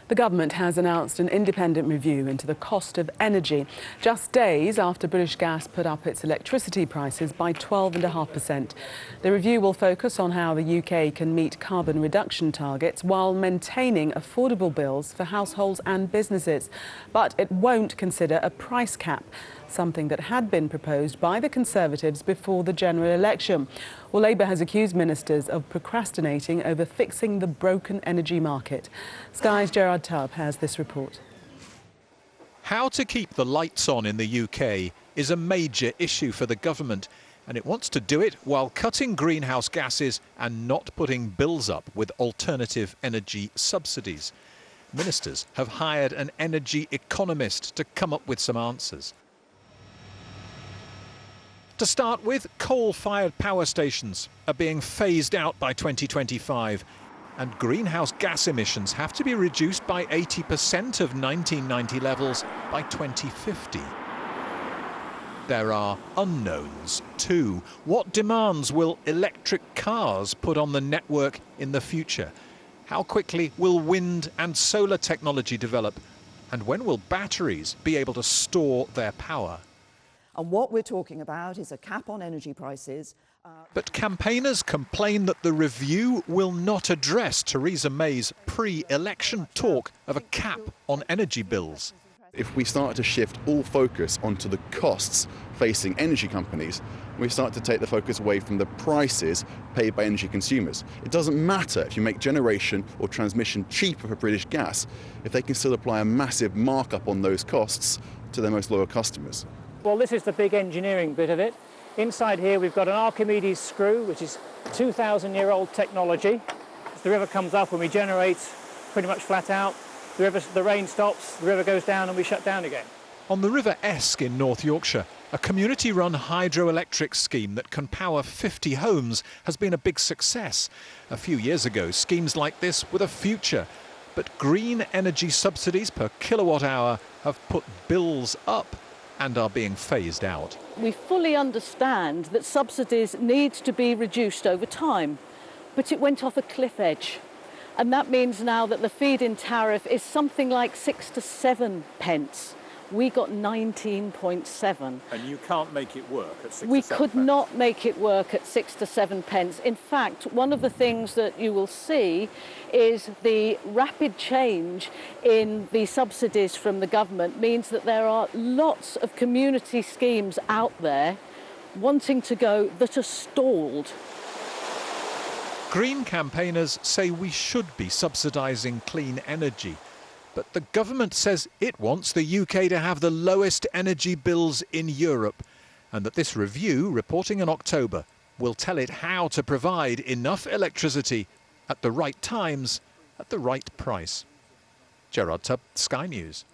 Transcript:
The government has announced an independent review into the cost of energy, just days after British Gas put up its electricity prices by 12.5%. The review will focus on how the UK can meet carbon reduction targets while maintaining affordable bills for households and businesses. But it won't consider a price cap, something that had been proposed by the Conservatives before the general election. Well, Labour has accused ministers of procrastinating over fixing the broken energy market. Sky's Gerard Tubb has this report. How to keep the lights on in the UK is a major issue for the government, and it wants to do it while cutting greenhouse gases and not putting bills up with alternative energy subsidies. Ministers have hired an energy economist to come up with some answers. To start with, coal-fired power stations are being phased out by 2025, and greenhouse gas emissions have to be reduced by 80% of 1990 levels by 2050. There are unknowns too. What demands will electric cars put on the network in the future? How quickly will wind and solar technology develop? And when will batteries be able to store their power? And what we're talking about is a cap on energy prices. But campaigners complain that the review will not address Theresa May's pre-election talk of a cap on energy bills. If we start to shift all focus onto the costs facing energy companies, we start to take the focus away from the prices paid by energy consumers. It doesn't matter if you make generation or transmission cheaper for British Gas, if they can still apply a massive markup on those costs to their most loyal customers. Well, this is the big engineering bit of it. Inside here we've got an Archimedes screw, which is 2,000-year-old technology. As the river comes up and we generate pretty much flat out, the rain stops, the river goes down and we shut down again. On the River Esk in North Yorkshire, a community-run hydroelectric scheme that can power 50 homes has been a big success. A few years ago, schemes like this were the future, but green energy subsidies per kilowatt hour have put bills up and are being phased out. We fully understand that subsidies need to be reduced over time, but it went off a cliff edge. And that means now that the feed-in tariff is something like 6 to 7 pence. We got 19.7. And you can't make it work at 6 to 7 We pence? could not make it work at 6 to 7 pence. In fact, one of the things that you will see is the rapid change in the subsidies from the government means that there are lots of community schemes out there wanting to go that are stalled. Green campaigners say we should be subsidising clean energy. But the government says it wants the UK to have the lowest energy bills in Europe, and that this review, reporting in October, will tell it how to provide enough electricity at the right times, at the right price. Gerard Tubb, Sky News.